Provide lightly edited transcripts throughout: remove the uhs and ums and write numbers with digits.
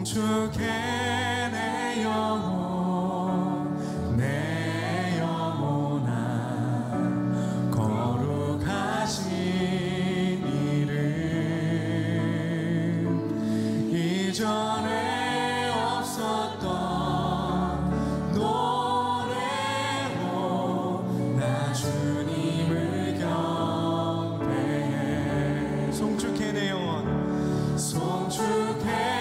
송축해 내 영혼 내 영혼아 거룩하신 이름 이전에 없었던 노래로 나 주님을 경배해. 송축해 내 영혼 송축해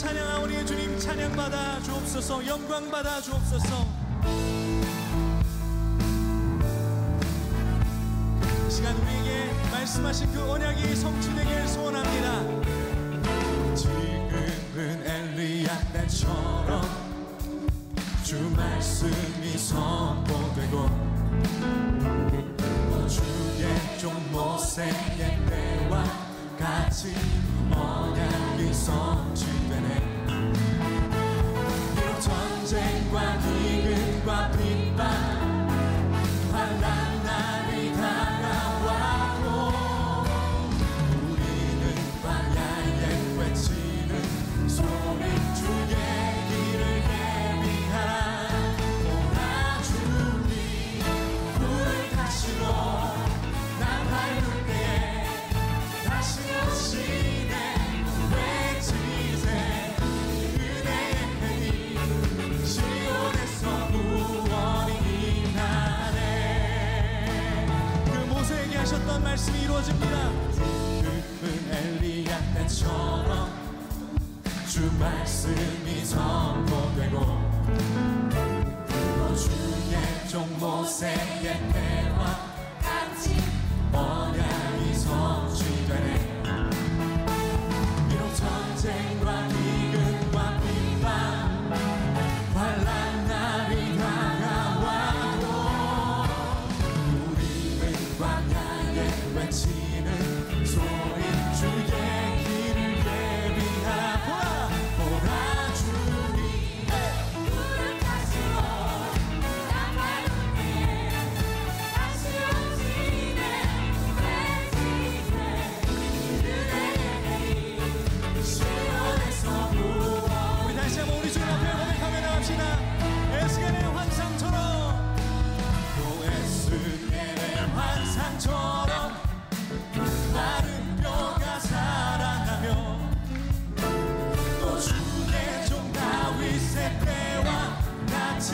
찬양하오니 주님 찬양받아 주옵소서. 영광받아 주옵소서. 이 시간 우리에게 말씀하신 그 언약이 성취되길 소원합니다. 지금은 엘리야 때처럼 주 말씀이 선포되고 주의 종 모세의 때와 같이 언약이 성취되네. 비록 전쟁과 기근과 핍박 환난 날이 다가와도 우리는 광야에 외치는 소리 주의 길을 예비하라. 오라 주님 불을 타시고 나 밟을 때에 다시 오시네. 외치세 은혜의 해니 시온에서 구원이 임하네. 그 모세에게 하셨던 말씀이 이루어집니다. 지금은 엘리야 때처럼 주 말씀이 선포되고 또 주의 종 모세의 때와 같이 언약이 성취되네. 비록 전쟁과 기근과 핍박 환난 날이 다가와도 우리는 광야에 외치는 소리 주의 길을 예비하라. 보라 주님 불을 타시고 나 밟을 때에 다시 오시네. 우리 다시 한번 우리 주님 앞에 고백하며 나갑시다. 에스겔의 환상처럼 또 에스겔의 환상처럼 마른 뼈가 살아나며 또 주의 종 다윗의 때와 같이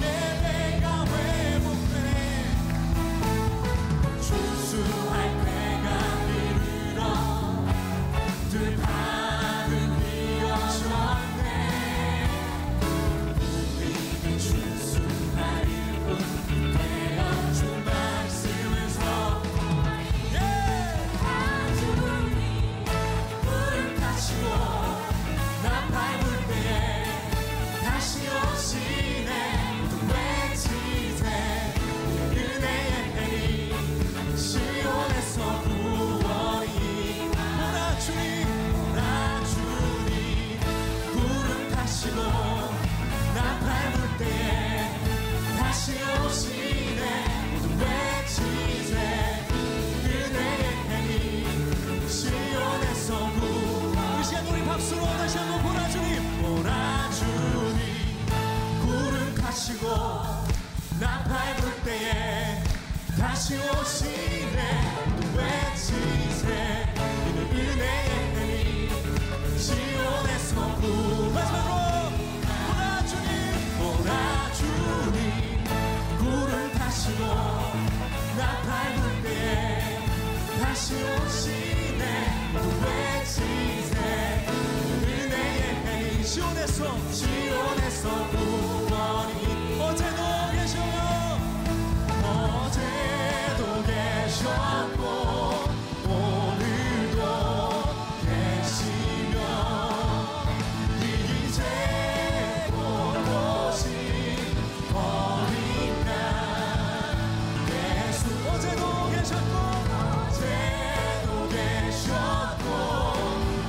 내 배가 회복되네. 주수할 때가 이르러 들판은 비어졌네. 우리는 주수할 뿐 되어 주 말씀을 선포하리. 주님 불을 타시고 나 밟을 때에 다시 오시네. 또 외치세 은혜의 해니 시온에서 구원이. 오라 주님 오라 주님 구름 타시고 나 밟을 때에 다시 오시네. 모두 외치세 은혜의 해니 시온에서 구원. 이 시간 우리 박수로 다시 한번 보라 주님 보라 주님 구름 타시고 나 밟을 때에 다시 오시네. 모두 외치세 은혜의 해니 시온에서 구원. 마지막으로 보라 주님 보라 주님 구름 타시고 나 밟을 때에 다시 오시네. 모두 외치세 은혜의 해니 시온에서 구원이. 어제도 계셔요. 어제도 계셨고 오늘도 계시며 이제 곧 오실 어린 양 예수. 어제도 계셨고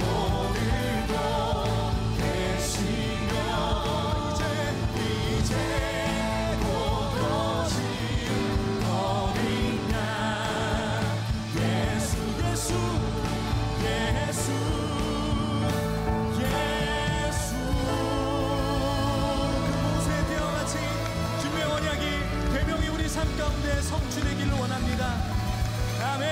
오늘도 계시며 이제 곧 오실 어린 양 예수. 그 모세의 때와 같이 주님의 언약이 대명이 우리 삶 가운데 성취되기를 원합니다. 아멘.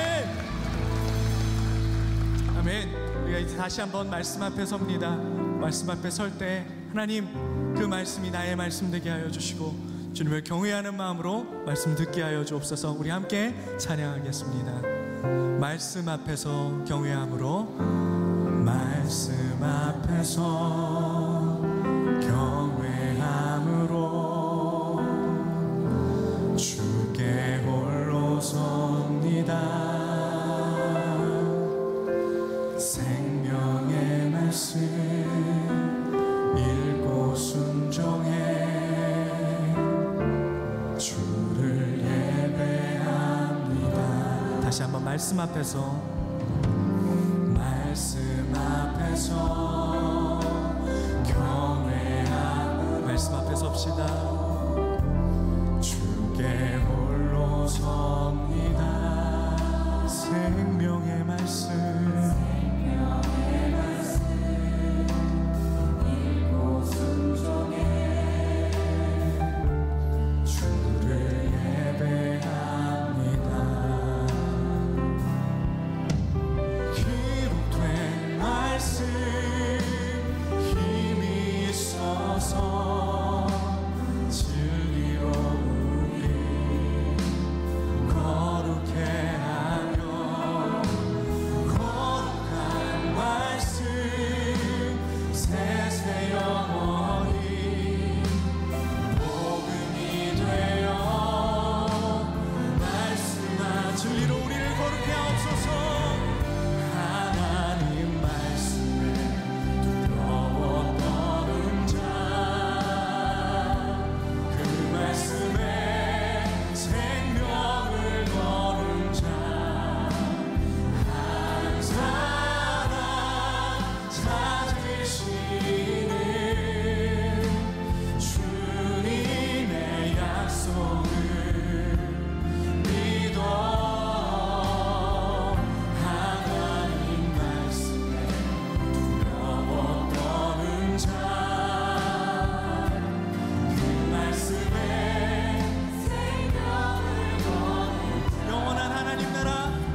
아멘. 우리가 이제 다시 한번 말씀 앞에 섭니다. 말씀 앞에 설 때 하나님 그 말씀이 나의 말씀 되게 하여 주시고 주님을 경외하는 마음으로 말씀 듣게 하여 주옵소서. 우리 함께 찬양하겠습니다. 말씀 앞에서 경외함으로 말씀 앞에서 앞에서 경외함으로 주께 홀로 섭니다. 생명의 말씀 읽고 순종해 주를 예배합니다. 다시 한번 말씀 앞에서 경외함 말씀 앞에 섭시다. 주께 홀로 섭니다. 생명의 말씀 읽고 순종해 주를 예배합니다. 기록된 말씀 힘이 있어서 진리로 우리 거룩해 하며 거룩한 말씀 세세 영원히 복음이 되어 말씀한 진리로 우리를 거룩해 하옵소서. 하나님 말씀에 두려워 떠는 자 그 말씀에 생명을 거는 자 한 사람 찾으시는 주님의 약속을 믿어 하나님 말씀에 두려워 떠는 자 그 말씀에 생명을 거는 자 영원한 하나님 나라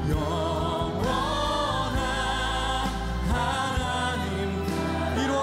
영원한 하나님 이루어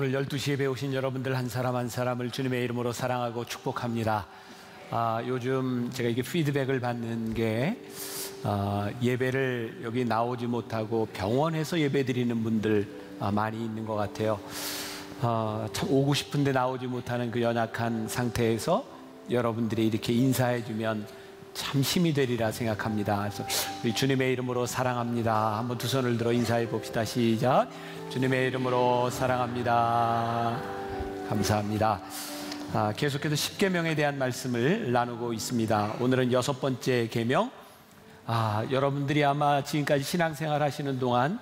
오늘 12시에 배우신 여러분들 한 사람 한 사람을 주님의 이름으로 사랑하고 축복합니다. 요즘 제가 이게 피드백을 받는 게 예배를 여기 나오지 못하고 병원에서 예배 드리는 분들 많이 있는 것 같아요. 참 오고 싶은데 나오지 못하는 그 연약한 상태에서 여러분들이 이렇게 인사해 주면 참 힘이 되리라 생각합니다. 그래서 우리 주님의 이름으로 사랑합니다. 한번 두 손을 들어 인사해 봅시다. 시작. 주님의 이름으로 사랑합니다. 감사합니다. 계속해서 10계명에 대한 말씀을 나누고 있습니다. 오늘은 6번째 계명. 여러분들이 아마 지금까지 신앙생활 하시는 동안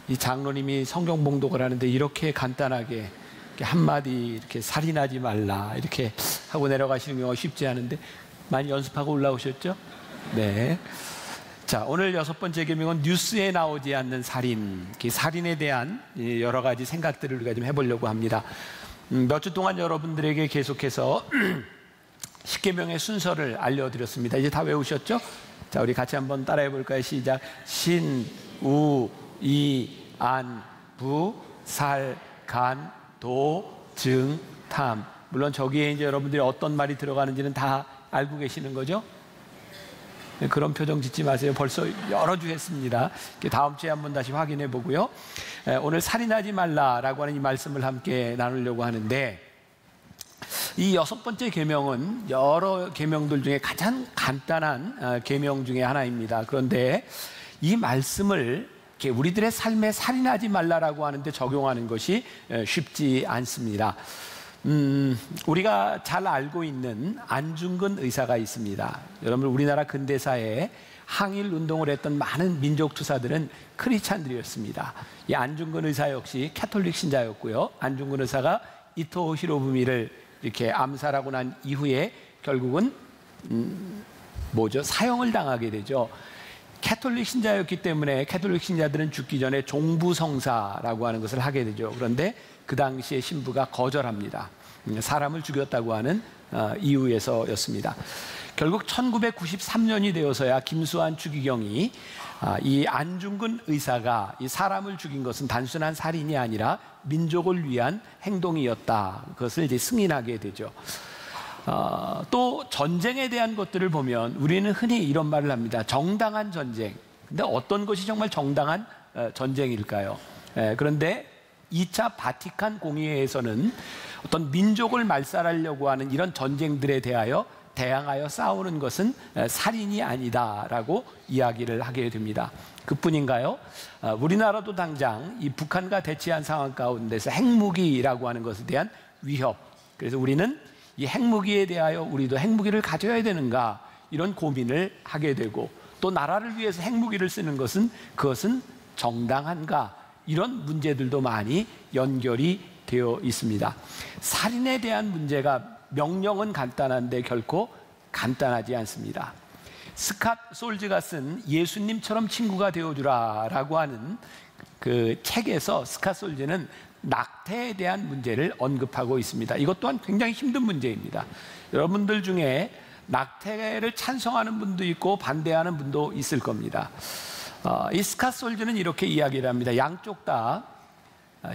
이 장로님이 성경 봉독을 하는데 이렇게 간단하게 한마디 이렇게 살인하지 말라 이렇게 하고 내려가시는 경우가 쉽지 않은데 많이 연습하고 올라오셨죠? 네. 자, 오늘 6번째 계명은 뉴스에 나오지 않는 살인, 살인에 대한 여러 가지 생각들을 우리가 좀 해보려고 합니다. 몇 주 동안 여러분들에게 계속해서 10계명의 순서를 알려드렸습니다. 이제 다 외우셨죠? 자, 우리 같이 한번 따라해 볼까요? 시작. 신, 우, 이, 안, 부, 살, 간, 도, 증, 탐. 물론 저기에 이제 여러분들이 어떤 말이 들어가는지는 다 알고 계시는 거죠? 그런 표정 짓지 마세요. 벌써 여러 주 했습니다. 다음 주에 한번 다시 확인해 보고요. 오늘 살인하지 말라라고 하는 이 말씀을 함께 나누려고 하는데, 이 6번째 계명은 여러 계명들 중에 가장 간단한 계명 중에 하나입니다. 그런데 이 말씀을 우리들의 삶에 살인하지 말라라고 하는데 적용하는 것이 쉽지 않습니다. 우리가 잘 알고 있는 안중근 의사가 있습니다. 여러분, 우리나라 근대사에 항일 운동을 했던 많은 민족 투사들은 크리스찬들이었습니다. 이 안중근 의사 역시 캐톨릭 신자였고요. 안중근 의사가 이토 히로부미를 이렇게 암살하고 난 이후에 결국은 사형을 당하게 되죠. 캐톨릭 신자였기 때문에 캐톨릭 신자들은 죽기 전에 종부성사라고 하는 것을 하게 되죠. 그런데 그 당시에 신부가 거절합니다. 사람을 죽였다고 하는 이유에서였습니다. 결국 1993년이 되어서야 김수환 추기경이 이 안중근 의사가 이 사람을 죽인 것은 단순한 살인이 아니라 민족을 위한 행동이었다. 그것을 이제 승인하게 되죠. 또 전쟁에 대한 것들을 보면 우리는 흔히 이런 말을 합니다. 정당한 전쟁. 근데 어떤 것이 정말 정당한 전쟁일까요? 그런데 2차 바티칸 공의회에서는 어떤 민족을 말살하려고 하는 이런 전쟁들에 대항하여 싸우는 것은 살인이 아니다라고 이야기를 하게 됩니다. 그뿐인가요? 우리나라도 당장 이 북한과 대치한 상황 가운데서 핵무기라고 하는 것에 대한 위협. 그래서 우리는 이 핵무기에 대하여 우리도 핵무기를 가져야 되는가 이런 고민을 하게 되고, 또 나라를 위해서 핵무기를 쓰는 그것은 정당한가 이런 문제들도 많이 연결이 되어 있습니다. 살인에 대한 문제가 명령은 간단한데 결코 간단하지 않습니다. 스캇 솔즈가 쓴 예수님처럼 친구가 되어주라 라고 하는 그 책에서 스캇 솔즈는 낙태에 대한 문제를 언급하고 있습니다. 이것 또한 굉장히 힘든 문제입니다. 여러분들 중에 낙태를 찬성하는 분도 있고 반대하는 분도 있을 겁니다. 이 스캇 솔즈는 이렇게 이야기를 합니다. 양쪽 다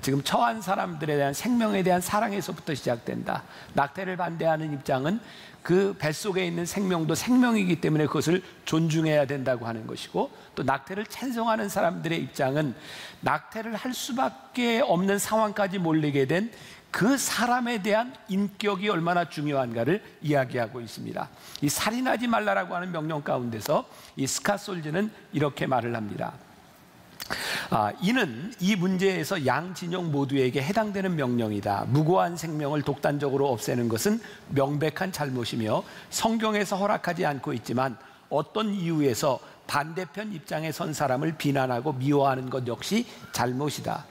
지금 처한 사람들에 대한 생명에 대한 사랑에서부터 시작된다. 낙태를 반대하는 입장은 그 뱃속에 있는 생명도 생명이기 때문에 그것을 존중해야 된다고 하는 것이고, 또 낙태를 찬성하는 사람들의 입장은 낙태를 할 수밖에 없는 상황까지 몰리게 된 그 사람에 대한 인격이 얼마나 중요한가를 이야기하고 있습니다. 이 살인하지 말라라고 하는 명령 가운데서 이 스캇 솔즈는 이렇게 말을 합니다. 이는 이 문제에서 양 진영 모두에게 해당되는 명령이다. 무고한 생명을 독단적으로 없애는 것은 명백한 잘못이며 성경에서 허락하지 않고 있지만 어떤 이유에서 반대편 입장에 선 사람을 비난하고 미워하는 것 역시 잘못이다.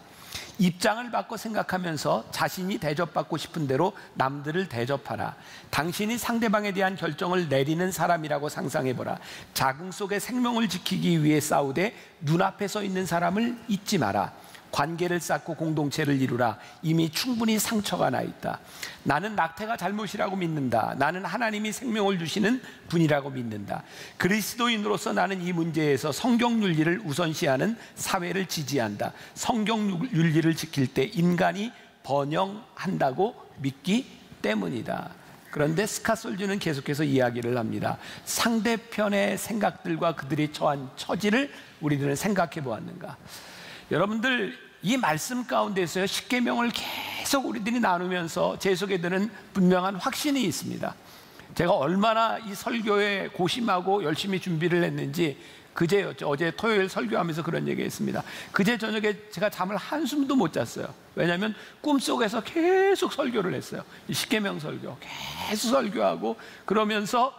입장을 바꿔 생각하면서 자신이 대접받고 싶은 대로 남들을 대접하라. 당신이 상대방에 대한 결정을 내리는 사람이라고 상상해보라. 자궁 속의 생명을 지키기 위해 싸우되 눈앞에 서 있는 사람을 잊지 마라. 관계를 쌓고 공동체를 이루라. 이미 충분히 상처가 나 있다. 나는 낙태가 잘못이라고 믿는다. 나는 하나님이 생명을 주시는 분이라고 믿는다. 그리스도인으로서 나는 이 문제에서 성경 윤리를 우선시하는 사회를 지지한다. 성경 윤리를 지킬 때 인간이 번영한다고 믿기 때문이다. 그런데 스카솔즈는 계속해서 이야기를 합니다. 상대편의 생각들과 그들이 처한 처지를 우리들은 생각해 보았는가? 여러분들, 이 말씀 가운데서요, 십계명을 계속 우리들이 나누면서 제 속에 드는 분명한 확신이 있습니다. 제가 얼마나 이 설교에 고심하고 열심히 준비를 했는지 그제였죠. 어제 토요일 설교하면서 그런 얘기했습니다. 그제 저녁에 제가 잠을 한숨도 못 잤어요. 왜냐하면 꿈속에서 계속 설교를 했어요. 이 십계명 설교 계속 설교하고 그러면서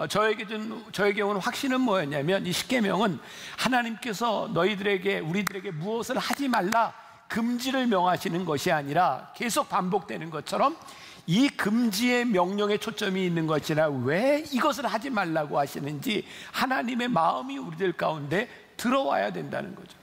저에게 온 확신은 뭐였냐면, 이 십계명은 하나님께서 우리들에게 무엇을 하지 말라 금지를 명하시는 것이 아니라 계속 반복되는 것처럼 이 금지의 명령에 초점이 있는 것이라 왜 이것을 하지 말라고 하시는지 하나님의 마음이 우리들 가운데 들어와야 된다는 거죠.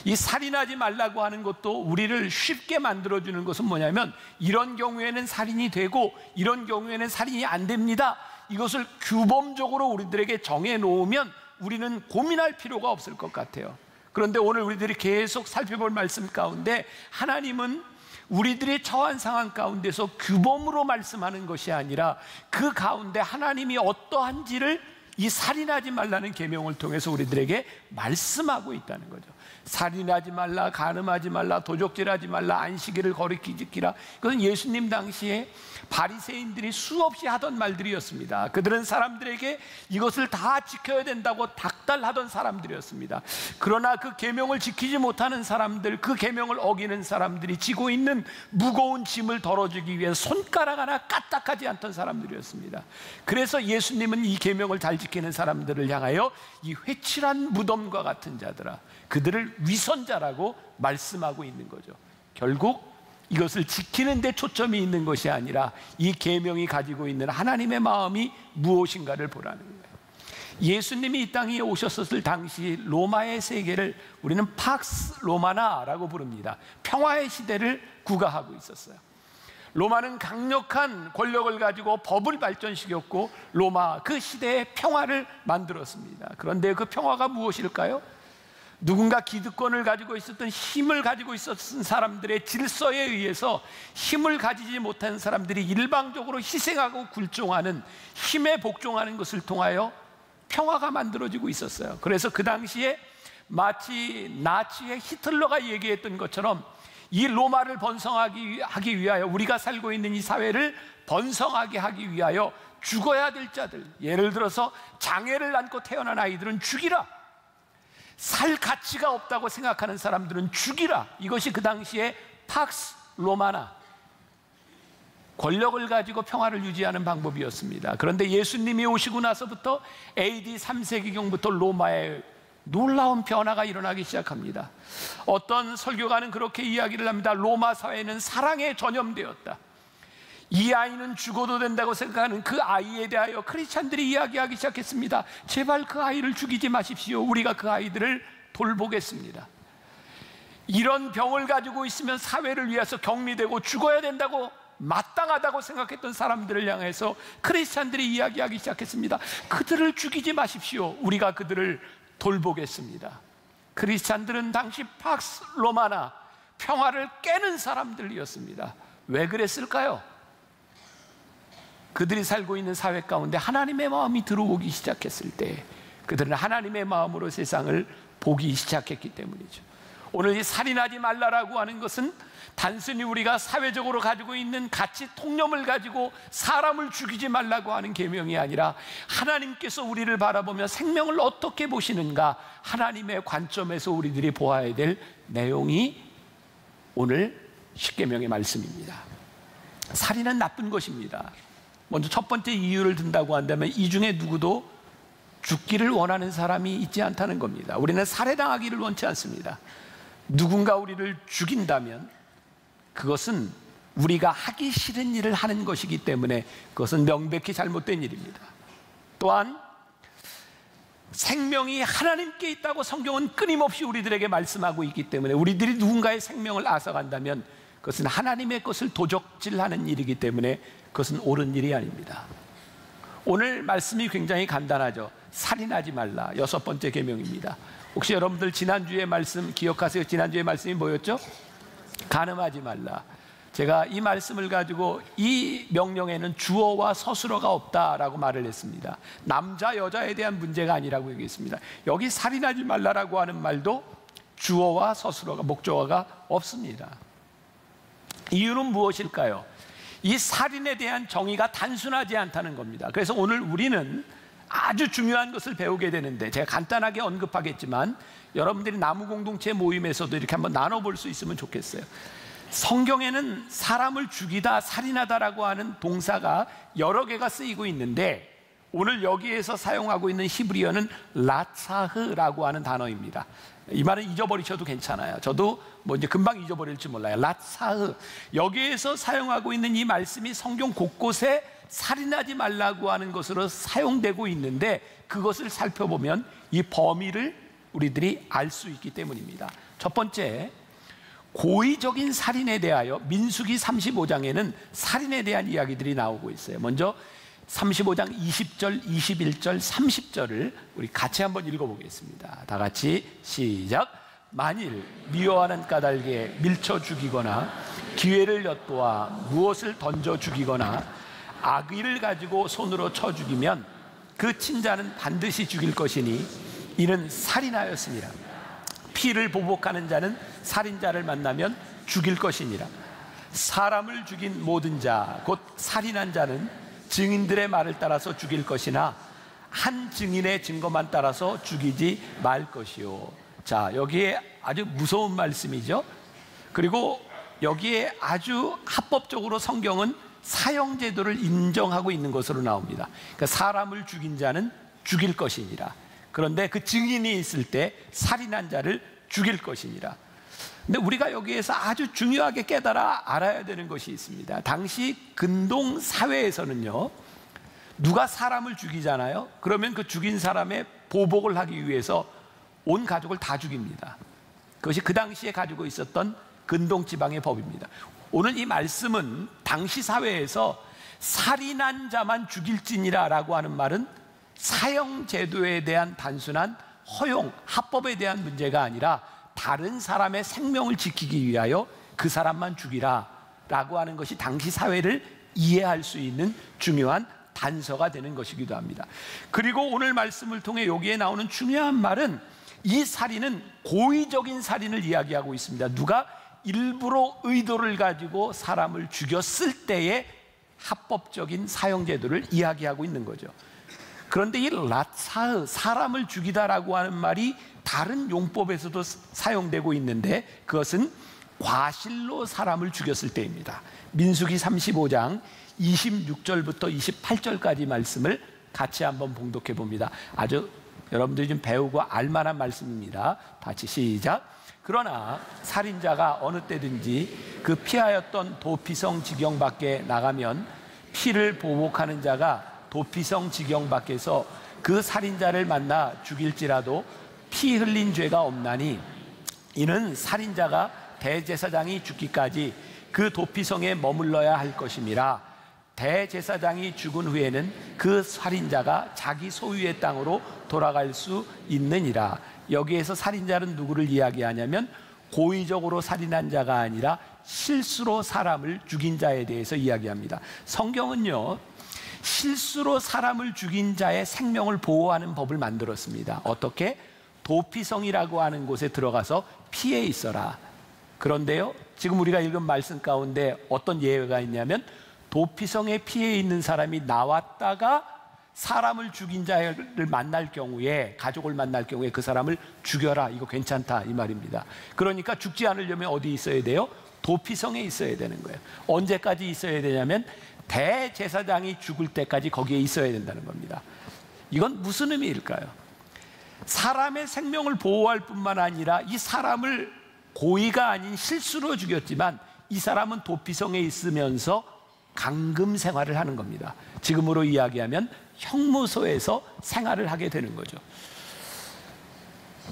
이 살인하지 말라고 하는 것도 우리를 쉽게 만들어주는 것은 뭐냐면, 이런 경우에는 살인이 되고 이런 경우에는 살인이 안 됩니다. 이것을 규범적으로 우리들에게 정해놓으면 우리는 고민할 필요가 없을 것 같아요. 그런데 오늘 우리들이 계속 살펴볼 말씀 가운데 하나님은 우리들이 처한 상황 가운데서 규범으로 말씀하는 것이 아니라 그 가운데 하나님이 어떠한지를 이 살인하지 말라는 계명을 통해서 우리들에게 말씀하고 있다는 거죠. 살인하지 말라, 간음하지 말라, 도적질하지 말라, 안식일을 거룩히 지키라. 그것은 예수님 당시에 바리새인들이 수없이 하던 말들이었습니다. 그들은 사람들에게 이것을 다 지켜야 된다고 닥달하던 사람들이었습니다. 그러나 그 계명을 지키지 못하는 사람들, 그 계명을 어기는 사람들이 지고 있는 무거운 짐을 덜어주기 위해 손가락 하나 까딱하지 않던 사람들이었습니다. 그래서 예수님은 이 계명을 잘 지키는 사람들을 향하여 이 회칠한 무덤과 같은 자들아, 그들을 위선자라고 말씀하고 있는 거죠. 결국 이것을 지키는 데 초점이 있는 것이 아니라 이 계명이 가지고 있는 하나님의 마음이 무엇인가를 보라는 거예요. 예수님이 이 땅에 오셨을 당시 로마의 세계를 우리는 팍스 로마나라고 부릅니다. 평화의 시대를 구가하고 있었어요. 로마는 강력한 권력을 가지고 법을 발전시켰고 로마 그 시대의 평화를 만들었습니다. 그런데 그 평화가 무엇일까요? 누군가 기득권을 가지고 있었던, 힘을 가지고 있었던 사람들의 질서에 의해서 힘을 가지지 못한 사람들이 일방적으로 희생하고 굴종하는, 힘에 복종하는 것을 통하여 평화가 만들어지고 있었어요. 그래서 그 당시에 마치 나치의 히틀러가 얘기했던 것처럼 이 로마를 번성하기 위하여, 우리가 살고 있는 이 사회를 번성하게 하기 위하여 죽어야 될 자들, 예를 들어서 장애를 안고 태어난 아이들은 죽이라, 살 가치가 없다고 생각하는 사람들은 죽이라. 이것이 그 당시에 팍스 로마나, 권력을 가지고 평화를 유지하는 방법이었습니다. 그런데 예수님이 오시고 나서부터 AD 3세기경부터 로마에 놀라운 변화가 일어나기 시작합니다. 어떤 설교가는 그렇게 이야기를 합니다. 로마 사회는 사랑에 전염되었다. 이 아이는 죽어도 된다고 생각하는 그 아이에 대하여 크리스찬들이 이야기하기 시작했습니다. 제발 그 아이를 죽이지 마십시오. 우리가 그 아이들을 돌보겠습니다. 이런 병을 가지고 있으면 사회를 위해서 격리되고 죽어야 된다고, 마땅하다고 생각했던 사람들을 향해서 크리스찬들이 이야기하기 시작했습니다. 그들을 죽이지 마십시오. 우리가 그들을 돌보겠습니다. 크리스찬들은 당시 팍스 로마나, 평화를 깨는 사람들이었습니다. 왜 그랬을까요? 그들이 살고 있는 사회 가운데 하나님의 마음이 들어오기 시작했을 때 그들은 하나님의 마음으로 세상을 보기 시작했기 때문이죠. 오늘 이 살인하지 말라라고 하는 것은 단순히 우리가 사회적으로 가지고 있는 가치 통념을 가지고 사람을 죽이지 말라고 하는 계명이 아니라 하나님께서 우리를 바라보며 생명을 어떻게 보시는가, 하나님의 관점에서 우리들이 보아야 될 내용이 오늘 십계명의 말씀입니다. 살인은 나쁜 것입니다. 먼저 첫 번째 이유를 든다고 한다면 이 중에 누구도 죽기를 원하는 사람이 있지 않다는 겁니다. 우리는 살해당하기를 원치 않습니다. 누군가 우리를 죽인다면 그것은 우리가 하기 싫은 일을 하는 것이기 때문에 그것은 명백히 잘못된 일입니다. 또한 생명이 하나님께 있다고 성경은 끊임없이 우리들에게 말씀하고 있기 때문에 우리들이 누군가의 생명을 앗아간다면 그것은 하나님의 것을 도적질하는 일이기 때문에 그것은 옳은 일이 아닙니다. 오늘 말씀이 굉장히 간단하죠. 살인하지 말라. 6번째 계명입니다. 혹시 여러분들 지난주의 말씀 기억하세요? 지난주의 말씀이 뭐였죠? 간음하지 말라. 제가 이 말씀을 가지고 이 명령에는 주어와 서술어가 없다라고 말을 했습니다. 남자 여자에 대한 문제가 아니라고 얘기했습니다. 여기 살인하지 말라라고 하는 말도 주어와 서술어가 목적어가 없습니다. 이유는 무엇일까요? 이 살인에 대한 정의가 단순하지 않다는 겁니다. 그래서 오늘 우리는 아주 중요한 것을 배우게 되는데, 제가 간단하게 언급하겠지만 여러분들이 나무 공동체 모임에서도 이렇게 한번 나눠볼 수 있으면 좋겠어요. 성경에는 사람을 죽이다, 살인하다라고 하는 동사가 여러 개가 쓰이고 있는데 오늘 여기에서 사용하고 있는 히브리어는 라차흐라고 하는 단어입니다. 이 말은 잊어버리셔도 괜찮아요. 저도 이제 금방 잊어버릴지 몰라요. 라차흐. 여기에서 사용하고 있는 이 말씀이 성경 곳곳에 살인하지 말라고 하는 것으로 사용되고 있는데, 그것을 살펴보면 이 범위를 우리들이 알 수 있기 때문입니다. 첫 번째, 고의적인 살인에 대하여 민수기 35장에는 살인에 대한 이야기들이 나오고 있어요. 먼저 35장 20절, 21절, 30절을 우리 같이 한번 읽어보겠습니다. 다 같이 시작. 만일 미워하는 까닭에 밀쳐 죽이거나 기회를 엿보아 무엇을 던져 죽이거나 악의를 가지고 손으로 쳐 죽이면 그 친자는 반드시 죽일 것이니 이는 살인하였습니다. 피를 보복하는 자는 살인자를 만나면 죽일 것이니라. 사람을 죽인 모든 자, 곧 살인한 자는 증인들의 말을 따라서 죽일 것이나 한 증인의 증거만 따라서 죽이지 말 것이요. 자, 여기에 아주 무서운 말씀이죠. 그리고 여기에 아주 합법적으로 성경은 사형제도를 인정하고 있는 것으로 나옵니다. 그러니까 사람을 죽인 자는 죽일 것이니라. 그런데 그 증인이 있을 때 살인한 자를 죽일 것이니라. 근데 우리가 여기에서 아주 중요하게 깨달아 알아야 되는 것이 있습니다. 당시 근동 사회에서는요, 누가 사람을 죽이잖아요. 그러면 그 죽인 사람의 보복을 하기 위해서 온 가족을 다 죽입니다. 그것이 그 당시에 가지고 있었던 근동 지방의 법입니다. 오늘 이 말씀은 당시 사회에서 살인한 자만 죽일지니라 라고 하는 말은 사형 제도에 대한 단순한 허용, 합법에 대한 문제가 아니라 다른 사람의 생명을 지키기 위하여 그 사람만 죽이라 라고 하는 것이 당시 사회를 이해할 수 있는 중요한 단서가 되는 것이기도 합니다. 그리고 오늘 말씀을 통해 여기에 나오는 중요한 말은 이 살인은 고의적인 살인을 이야기하고 있습니다. 누가 일부러 의도를 가지고 사람을 죽였을 때의 합법적인 사형제도를 이야기하고 있는 거죠. 그런데 이 라차흐, 사람을 죽이다라고 하는 말이 다른 용법에서도 사용되고 있는데 그것은 과실로 사람을 죽였을 때입니다. 민수기 35장 26절부터 28절까지 말씀을 같이 한번 봉독해 봅니다. 아주 여러분들이 좀 배우고 알만한 말씀입니다. 같이 시작. 그러나 살인자가 어느 때든지 그 피하였던 도피성 지경 밖에 나가면 피를 보복하는 자가 도피성 지경 밖에서 그 살인자를 만나 죽일지라도 피 흘린 죄가 없나니 이는 살인자가 대제사장이 죽기까지 그 도피성에 머물러야 할 것임이라. 대제사장이 죽은 후에는 그 살인자가 자기 소유의 땅으로 돌아갈 수 있느니라. 여기에서 살인자는 누구를 이야기하냐면 고의적으로 살인한 자가 아니라 실수로 사람을 죽인 자에 대해서 이야기합니다. 성경은요, 실수로 사람을 죽인 자의 생명을 보호하는 법을 만들었습니다. 어떻게? 도피성이라고 하는 곳에 들어가서 피해 있어라. 그런데요, 지금 우리가 읽은 말씀 가운데 어떤 예외가 있냐면 도피성에 피해 있는 사람이 나왔다가 사람을 죽인 자를 만날 경우에, 가족을 만날 경우에 그 사람을 죽여라, 이거 괜찮다 이 말입니다. 그러니까 죽지 않으려면 어디 있어야 돼요? 도피성에 있어야 되는 거예요. 언제까지 있어야 되냐면 대제사장이 죽을 때까지 거기에 있어야 된다는 겁니다. 이건 무슨 의미일까요? 사람의 생명을 보호할 뿐만 아니라 이 사람을 고의가 아닌 실수로 죽였지만 이 사람은 도피성에 있으면서 감금 생활을 하는 겁니다. 지금으로 이야기하면 형무소에서 생활을 하게 되는 거죠.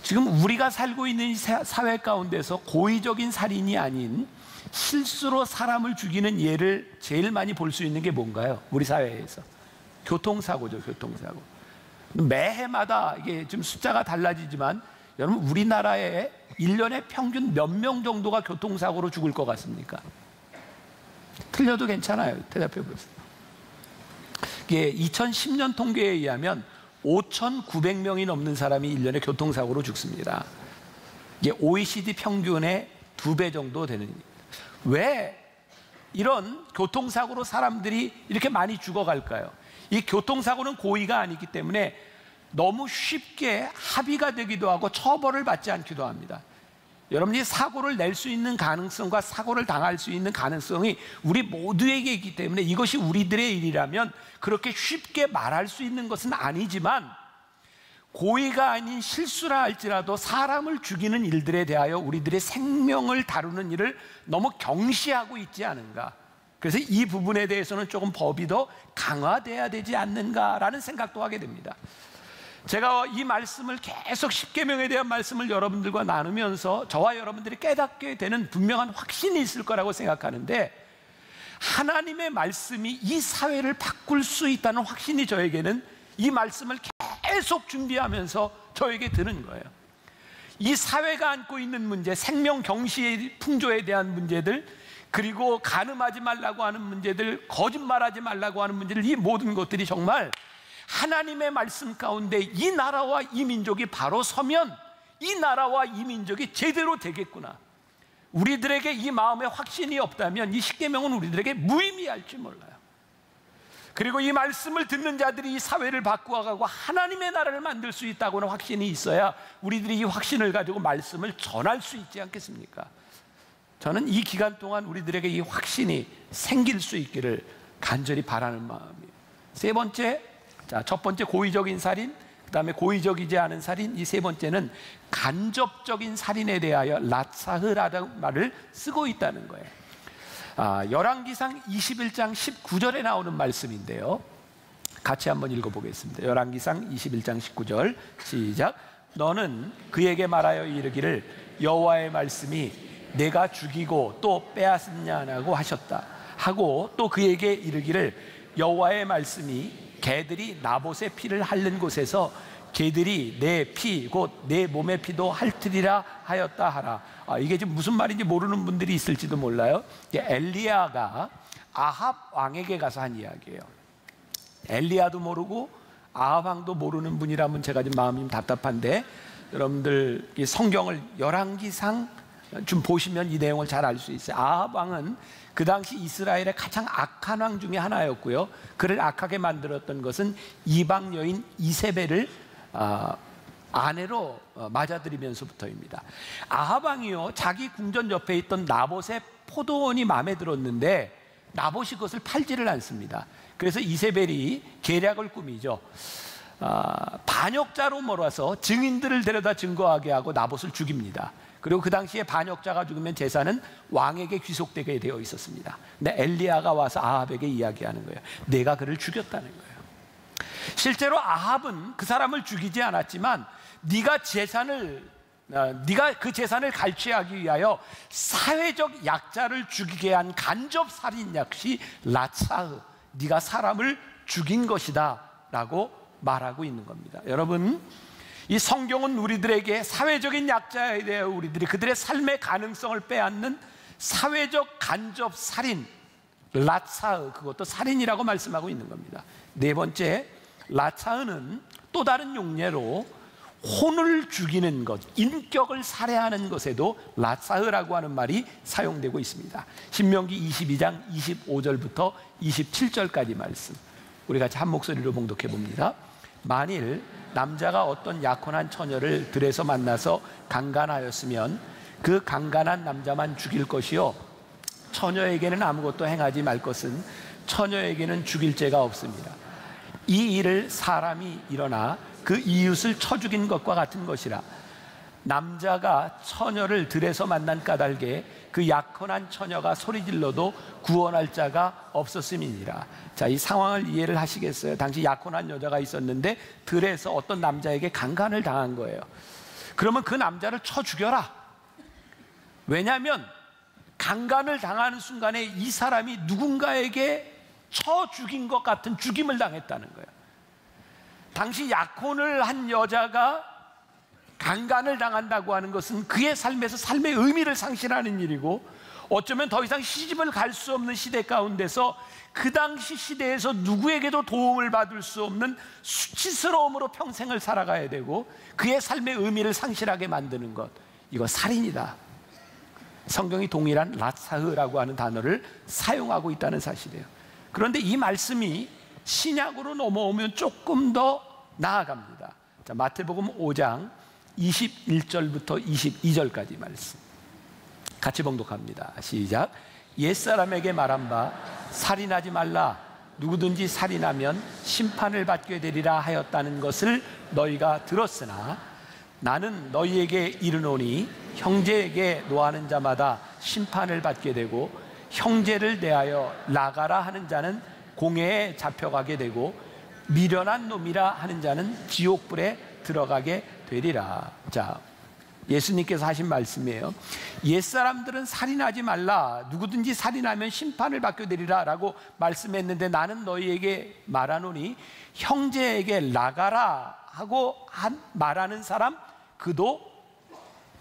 지금 우리가 살고 있는 이 사회 가운데서 고의적인 살인이 아닌 실수로 사람을 죽이는 예를 제일 많이 볼 수 있는 게 뭔가요? 우리 사회에서 교통사고죠. 교통사고. 매해마다 이게 좀 숫자가 달라지지만 여러분, 우리나라에 1년에 평균 몇 명 정도가 교통사고로 죽을 것 같습니까? 틀려도 괜찮아요. 대답해 보세요. 이게 2010년 통계에 의하면 5,900명이 넘는 사람이 1년에 교통사고로 죽습니다. 이게 OECD 평균의 2배 정도 되는 일입니다. 왜 이런 교통사고로 사람들이 이렇게 많이 죽어갈까요? 이 교통사고는 고의가 아니기 때문에 너무 쉽게 합의가 되기도 하고 처벌을 받지 않기도 합니다. 여러분이 사고를 낼 수 있는 가능성과 사고를 당할 수 있는 가능성이 우리 모두에게 있기 때문에 이것이 우리들의 일이라면 그렇게 쉽게 말할 수 있는 것은 아니지만, 고의가 아닌 실수라 할지라도 사람을 죽이는 일들에 대하여 우리들의 생명을 다루는 일을 너무 경시하고 있지 않은가. 그래서 이 부분에 대해서는 조금 법이 더 강화돼야 되지 않는가라는 생각도 하게 됩니다. 제가 이 말씀을 계속 십계명에 대한 말씀을 여러분들과 나누면서 저와 여러분들이 깨닫게 되는 분명한 확신이 있을 거라고 생각하는데, 하나님의 말씀이 이 사회를 바꿀 수 있다는 확신이 저에게는 이 말씀을 계속 준비하면서 저에게 드는 거예요. 이 사회가 안고 있는 문제, 생명 경시의 풍조에 대한 문제들, 그리고 간음하지 말라고 하는 문제들, 거짓말하지 말라고 하는 문제들, 이 모든 것들이 정말 하나님의 말씀 가운데 이 나라와 이 민족이 바로 서면 이 나라와 이 민족이 제대로 되겠구나. 우리들에게 이 마음에 확신이 없다면 이 십계명은 우리들에게 무의미할지 몰라요. 그리고 이 말씀을 듣는 자들이 이 사회를 바꾸어가고 하나님의 나라를 만들 수 있다고는 확신이 있어야 우리들이 이 확신을 가지고 말씀을 전할 수 있지 않겠습니까? 저는 이 기간 동안 우리들에게 이 확신이 생길 수 있기를 간절히 바라는 마음이에요. 세 번째, 첫 번째 고의적인 살인, 그 다음에 고의적이지 않은 살인, 이 세 번째는 간접적인 살인에 대하여 라차흐라는 말을 쓰고 있다는 거예요. 열왕기상 21장 19절에 나오는 말씀인데요, 같이 한번 읽어보겠습니다. 열왕기상 21장 19절 시작. 너는 그에게 말하여 이르기를 여호와의 말씀이 내가 죽이고 또 빼앗았냐고 하셨다 하고, 또 그에게 이르기를 여호와의 말씀이 개들이 나봇의 피를 핥는 곳에서 개들이 내 피 곧 내 몸의 피도 핥으리라 하였다 하라. 이게 지금 무슨 말인지 모르는 분들이 있을지도 몰라요. 엘리야가 아합 왕에게 가서 한 이야기예요. 엘리야도 모르고 아합 왕도 모르는 분이라면 제가 지금 마음이 좀 답답한데, 여러분들 이 성경을 열왕기상 좀 보시면 이 내용을 잘 알 수 있어요. 아합 왕은 그 당시 이스라엘의 가장 악한 왕 중에 하나였고요, 그를 악하게 만들었던 것은 이방 여인 이세벨을 아내로 맞아들이면서부터입니다. 아합 왕이요, 자기 궁전 옆에 있던 나봇의 포도원이 마음에 들었는데 나봇이 그것을 팔지를 않습니다. 그래서 이세벨이 계략을 꾸미죠. 반역자로 몰아서 증인들을 데려다 증거하게 하고 나봇을 죽입니다. 그리고 그 당시에 반역자가 죽으면 재산은 왕에게 귀속되게 되어 있었습니다. 근데 엘리야가 와서 아합에게 이야기하는 거예요. 내가 그를 죽였다는 거예요. 실제로 아합은 그 사람을 죽이지 않았지만 네가 그 재산을 갈취하기 위하여 사회적 약자를 죽이게 한 간접 살인 역시 라차흐, 네가 사람을 죽인 것이다 라고 말하고 있는 겁니다. 여러분, 이 성경은 우리들에게 사회적인 약자에 대해 우리들이 그들의 삶의 가능성을 빼앗는 사회적 간접 살인, 라차흐, 그것도 살인이라고 말씀하고 있는 겁니다. 네 번째, 라차흐는 또 다른 용례로 혼을 죽이는 것, 인격을 살해하는 것에도 라차흐라고 하는 말이 사용되고 있습니다. 신명기 22장 25절부터 27절까지 말씀, 우리 같이 한 목소리로 봉독해 봅니다. 만일 남자가 어떤 약혼한 처녀를 들에서 만나서 강간하였으면 그 강간한 남자만 죽일 것이요, 처녀에게는 아무것도 행하지 말 것은 처녀에게는 죽일 죄가 없습니다. 이 일을 사람이 일어나 그 이웃을 쳐 죽인 것과 같은 것이라. 남자가 처녀를 들에서 만난 까닭에 그 약혼한 처녀가 소리질러도 구원할 자가 없었음이니라. 자, 이 상황을 이해를 하시겠어요? 당시 약혼한 여자가 있었는데 들에서 어떤 남자에게 강간을 당한 거예요. 그러면 그 남자를 쳐 죽여라. 왜냐하면 강간을 당하는 순간에 이 사람이 누군가에게 쳐 죽인 것 같은 죽임을 당했다는 거예요. 당시 약혼을 한 여자가 강간을 당한다고 하는 것은 그의 삶에서 삶의 의미를 상실하는 일이고, 어쩌면 더 이상 시집을 갈 수 없는 시대 가운데서 그 당시 시대에서 누구에게도 도움을 받을 수 없는 수치스러움으로 평생을 살아가야 되고 그의 삶의 의미를 상실하게 만드는 것, 이거 살인이다. 성경이 동일한 라사흐라고 하는 단어를 사용하고 있다는 사실이에요. 그런데 이 말씀이 신약으로 넘어오면 조금 더 나아갑니다. 자, 마태복음 5장 21절부터 22절까지 말씀 같이 봉독합니다. 시작. 옛사람에게 말한 바 살인하지 말라, 누구든지 살인하면 심판을 받게 되리라 하였다는 것을 너희가 들었으나 나는 너희에게 이르노니 형제에게 노하는 자마다 심판을 받게 되고 형제를 대하여 나가라 하는 자는 공회에 잡혀가게 되고 미련한 놈이라 하는 자는 지옥불에 들어가게 되리라. 자, 예수님께서 하신 말씀이에요. 옛사람들은 살인하지 말라, 누구든지 살인하면 심판을 받게 되리라 라고 말씀했는데 나는 너희에게 말하노니 형제에게 나가라 하고 말하는 사람 그도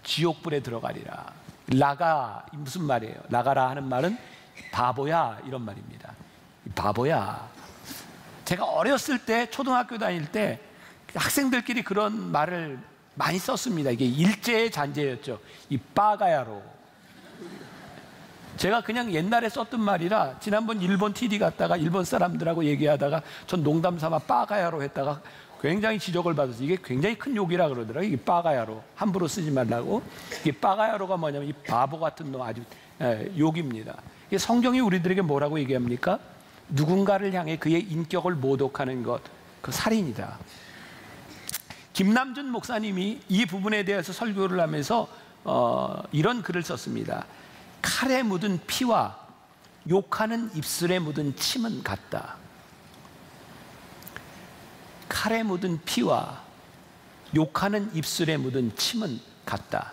지옥불에 들어가리라. 나가, 무슨 말이에요? 나가라 하는 말은 바보야, 이런 말입니다. 바보야. 제가 어렸을 때, 초등학교 다닐 때 학생들끼리 그런 말을 많이 썼습니다. 이게 일제의 잔재였죠. 이 빠가야로. 제가 그냥 옛날에 썼던 말이라 지난번 일본 TD 갔다가 일본 사람들하고 얘기하다가 전 농담 삼아 빠가야로 했다가 굉장히 지적을 받아서 이게 굉장히 큰 욕이라 그러더라고요. 이게 빠가야로. 함부로 쓰지 말라고. 이게 빠가야로가 뭐냐면 이 바보 같은 놈, 아주 욕입니다. 이게 성경이 우리들에게 뭐라고 얘기합니까? 누군가를 향해 그의 인격을 모독하는 것, 그 살인이다. 김남준 목사님이 이 부분에 대해서 설교를 하면서 이런 글을 썼습니다. 칼에 묻은 피와 욕하는 입술에 묻은 침은 같다. 칼에 묻은 피와 욕하는 입술에 묻은 침은 같다.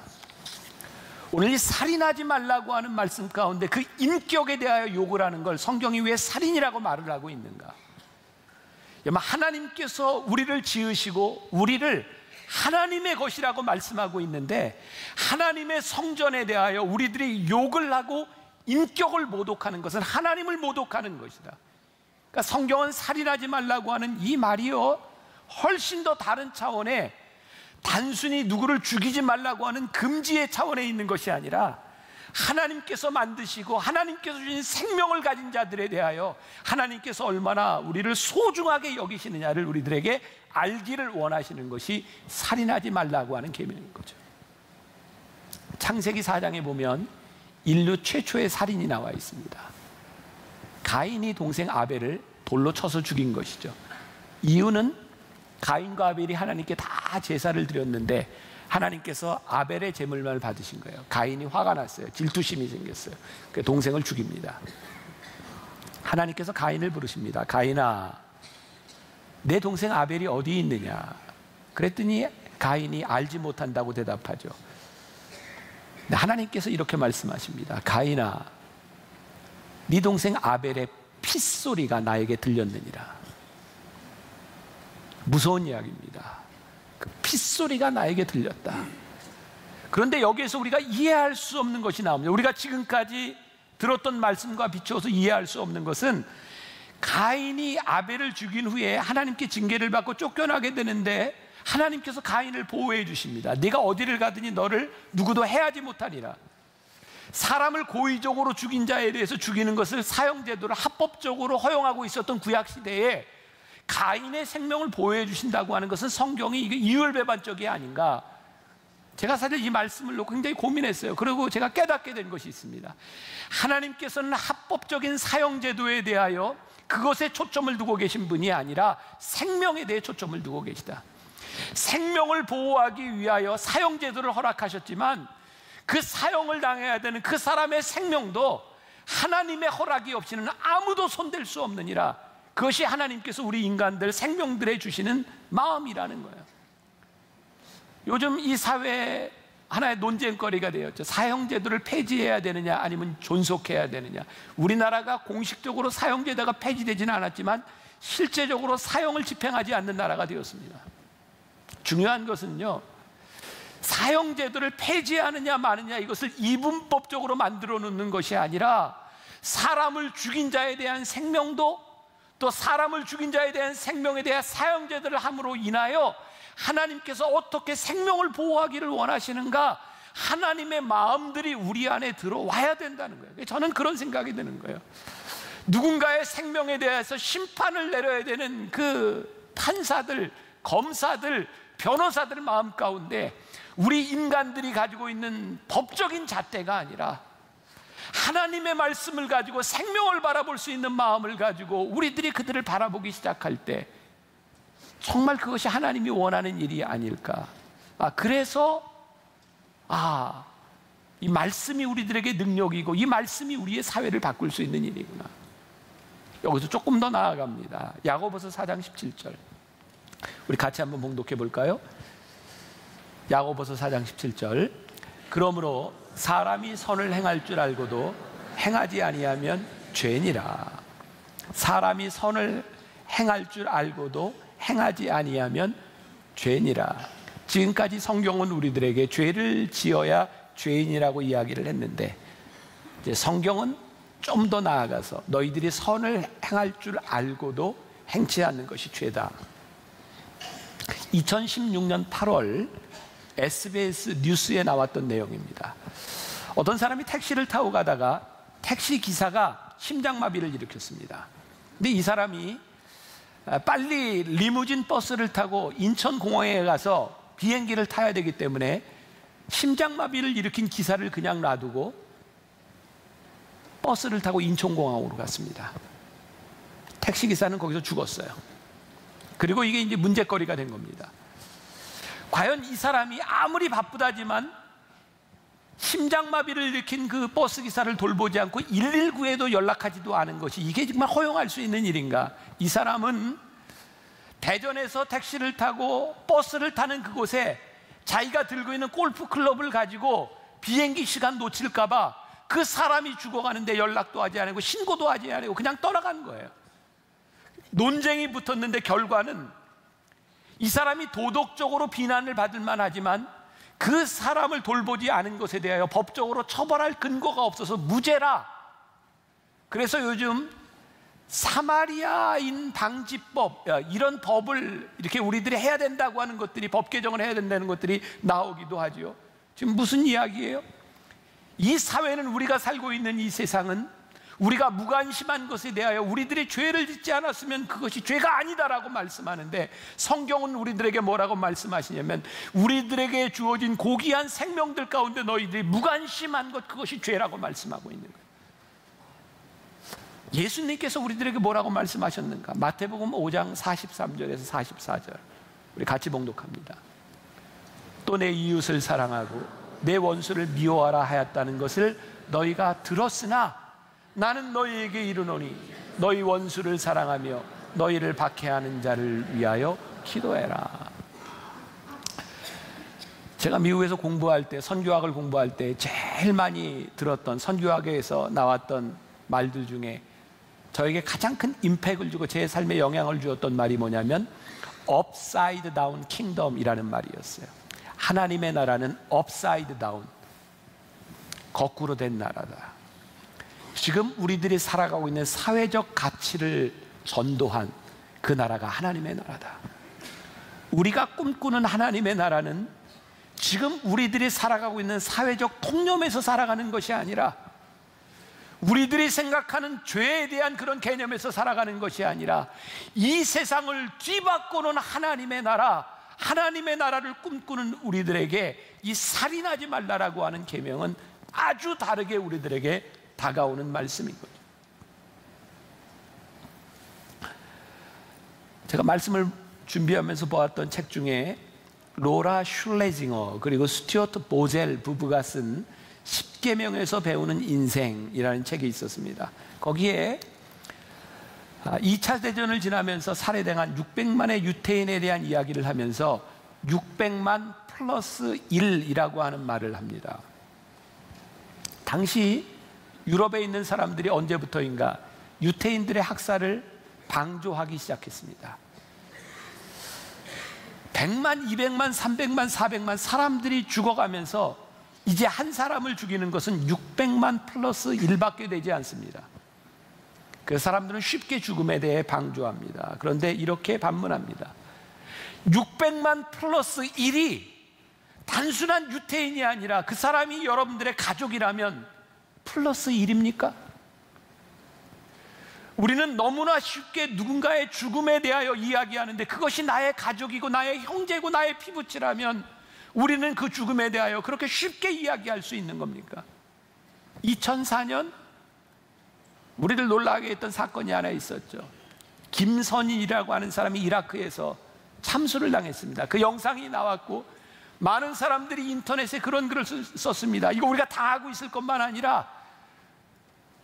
오늘 이 살인하지 말라고 하는 말씀 가운데 그 인격에 대하여 욕을 하는 걸 성경이 왜 살인이라고 말을 하고 있는가? 하나님께서 우리를 지으시고 우리를 하나님의 것이라고 말씀하고 있는데 하나님의 성전에 대하여 우리들이 욕을 하고 인격을 모독하는 것은 하나님을 모독하는 것이다. 그러니까 성경은 살인하지 말라고 하는 이 말이요, 훨씬 더 다른 차원의, 단순히 누구를 죽이지 말라고 하는 금지의 차원에 있는 것이 아니라 하나님께서 만드시고 하나님께서 주신 생명을 가진 자들에 대하여 하나님께서 얼마나 우리를 소중하게 여기시느냐를 우리들에게 알기를 원하시는 것이 살인하지 말라고 하는 계명인 거죠. 창세기 4장에 보면 인류 최초의 살인이 나와 있습니다. 가인이 동생 아벨을 돌로 쳐서 죽인 것이죠. 이유는 가인과 아벨이 하나님께 다 제사를 드렸는데 하나님께서 아벨의 제물만 받으신 거예요. 가인이 화가 났어요. 질투심이 생겼어요. 그래서 동생을 죽입니다. 하나님께서 가인을 부르십니다. 가인아, 내 동생 아벨이 어디 있느냐? 그랬더니 가인이 알지 못한다고 대답하죠. 근데 하나님께서 이렇게 말씀하십니다. 가인아, 네 동생 아벨의 핏소리가 나에게 들렸느니라. 무서운 이야기입니다. 그 핏소리가 나에게 들렸다. 그런데 여기에서 우리가 이해할 수 없는 것이 나옵니다. 우리가 지금까지 들었던 말씀과 비추어서 이해할 수 없는 것은 가인이 아벨을 죽인 후에 하나님께 징계를 받고 쫓겨나게 되는데 하나님께서 가인을 보호해 주십니다. 네가 어디를 가든지 너를 누구도 해하지 못하리라. 사람을 고의적으로 죽인 자에 대해서 죽이는 것을 사형제도를 합법적으로 허용하고 있었던 구약시대에 가인의 생명을 보호해 주신다고 하는 것은 성경이 이게 이율배반적이 아닌가. 제가 사실 이 말씀을 놓고 굉장히 고민했어요. 그리고 제가 깨닫게 된 것이 있습니다. 하나님께서는 합법적인 사형제도에 대하여 그것에 초점을 두고 계신 분이 아니라 생명에 대해 초점을 두고 계시다. 생명을 보호하기 위하여 사형제도를 허락하셨지만 그 사형을 당해야 되는 그 사람의 생명도 하나님의 허락이 없이는 아무도 손댈 수 없느니라. 그것이 하나님께서 우리 인간들 생명들에 주시는 마음이라는 거예요. 요즘 이 사회에 하나의 논쟁거리가 되었죠. 사형제도를 폐지해야 되느냐 아니면 존속해야 되느냐. 우리나라가 공식적으로 사형제도가 폐지되지는 않았지만 실제적으로 사형을 집행하지 않는 나라가 되었습니다. 중요한 것은요, 사형제도를 폐지하느냐 마느냐 이것을 이분법적으로 만들어 놓는 것이 아니라 사람을 죽인 자에 대한 생명도, 또 사람을 죽인 자에 대한 생명에 대한 사형제도를 함으로 인하여 하나님께서 어떻게 생명을 보호하기를 원하시는가, 하나님의 마음들이 우리 안에 들어와야 된다는 거예요. 저는 그런 생각이 드는 거예요. 누군가의 생명에 대해서 심판을 내려야 되는 그 판사들, 검사들, 변호사들 마음 가운데 우리 인간들이 가지고 있는 법적인 잣대가 아니라 하나님의 말씀을 가지고 생명을 바라볼 수 있는 마음을 가지고 우리들이 그들을 바라보기 시작할 때 정말 그것이 하나님이 원하는 일이 아닐까. 그래서 이 말씀이 우리들에게 능력이고 이 말씀이 우리의 사회를 바꿀 수 있는 일이구나. 여기서 조금 더 나아갑니다. 야고보서 4장 17절 우리 같이 한번 봉독해 볼까요? 야고보서 4장 17절 그러므로 사람이 선을 행할 줄 알고도 행하지 아니하면 죄니라. 사람이 선을 행할 줄 알고도 행하지 아니하면 죄니라. 지금까지 성경은 우리들에게 죄를 지어야 죄인이라고 이야기를 했는데, 이제 성경은 좀 더 나아가서 너희들이 선을 행할 줄 알고도 행치 않는 것이 죄다. 2016년 8월 SBS 뉴스에 나왔던 내용입니다. 어떤 사람이 택시를 타고 가다가 택시 기사가 심장마비를 일으켰습니다. 근데 이 사람이 빨리 리무진 버스를 타고 인천공항에 가서 비행기를 타야 되기 때문에 심장마비를 일으킨 기사를 그냥 놔두고 버스를 타고 인천공항으로 갔습니다. 택시기사는 거기서 죽었어요. 그리고 이게 이제 문제거리가 된 겁니다. 과연 이 사람이 아무리 바쁘다지만 심장마비를 일으킨 그 버스기사를 돌보지 않고 119에도 연락하지도 않은 것이 이게 정말 허용할 수 있는 일인가? 이 사람은 대전에서 택시를 타고 버스를 타는 그곳에 자기가 들고 있는 골프클럽을 가지고 비행기 시간 놓칠까 봐 그 사람이 죽어가는데 연락도 하지 않고 신고도 하지 않고 그냥 떠나간 거예요. 논쟁이 붙었는데 결과는 이 사람이 도덕적으로 비난을 받을 만하지만 그 사람을 돌보지 않은 것에 대하여 법적으로 처벌할 근거가 없어서 무죄라. 그래서 요즘 사마리아인 방지법, 이런 법을 이렇게 우리들이 해야 된다고 하는 것들이, 법 개정을 해야 된다는 것들이 나오기도 하죠. 지금 무슨 이야기예요? 이 사회는, 우리가 살고 있는 이 세상은 우리가 무관심한 것에 대하여 우리들이 죄를 짓지 않았으면 그것이 죄가 아니다라고 말씀하는데, 성경은 우리들에게 뭐라고 말씀하시냐면 우리들에게 주어진 고귀한 생명들 가운데 너희들이 무관심한 것, 그것이 죄라고 말씀하고 있는 거예요. 예수님께서 우리들에게 뭐라고 말씀하셨는가? 마태복음 5장 43절에서 44절 우리 같이 봉독합니다. 또 내 이웃을 사랑하고 내 원수를 미워하라 하였다는 것을 너희가 들었으나 나는 너희에게 이르노니 너희 원수를 사랑하며 너희를 박해하는 자를 위하여 기도해라. 제가 미국에서 공부할 때, 선교학을 공부할 때 제일 많이 들었던, 선교학에서 나왔던 말들 중에 저에게 가장 큰 임팩을 주고 제 삶에 영향을 주었던 말이 뭐냐면 upside down kingdom이라는 말이었어요. 하나님의 나라는 upside down, 거꾸로 된 나라다. 지금 우리들이 살아가고 있는 사회적 가치를 전도한 그 나라가 하나님의 나라다. 우리가 꿈꾸는 하나님의 나라는 지금 우리들이 살아가고 있는 사회적 통념에서 살아가는 것이 아니라, 우리들이 생각하는 죄에 대한 그런 개념에서 살아가는 것이 아니라, 이 세상을 뒤바꾸는 하나님의 나라, 하나님의 나라를 꿈꾸는 우리들에게 이 살인하지 말라라고 하는 계명은 아주 다르게 우리들에게 다가오는 말씀인 거죠. 제가 말씀을 준비하면서 보았던 책 중에 로라 슐레징어 그리고 스튜어트 보젤 부부가 쓴 10계명에서 배우는 인생이라는 책이 있었습니다. 거기에 2차 대전을 지나면서 살해당한 600만의 유태인에 대한 이야기를 하면서 600만 플러스 1이라고 하는 말을 합니다. 당시 유럽에 있는 사람들이 언제부터인가 유태인들의 학살을 방조하기 시작했습니다. 100만, 200만, 300만, 400만 사람들이 죽어가면서 이제 한 사람을 죽이는 것은 600만 플러스 1밖에 되지 않습니다. 그 사람들은 쉽게 죽음에 대해 방조합니다. 그런데 이렇게 반문합니다. 600만 플러스 1이 단순한 유태인이 아니라 그 사람이 여러분들의 가족이라면 플러스 1입니까? 우리는 너무나 쉽게 누군가의 죽음에 대하여 이야기하는데 그것이 나의 가족이고 나의 형제고 나의 피부치라면 우리는 그 죽음에 대하여 그렇게 쉽게 이야기할 수 있는 겁니까? 2004년 우리를 놀라게 했던 사건이 하나 있었죠. 김선인이라고 하는 사람이 이라크에서 참수를 당했습니다. 그 영상이 나왔고 많은 사람들이 인터넷에 그런 글을 썼습니다. 이거 우리가 다 하고 있을 것만 아니라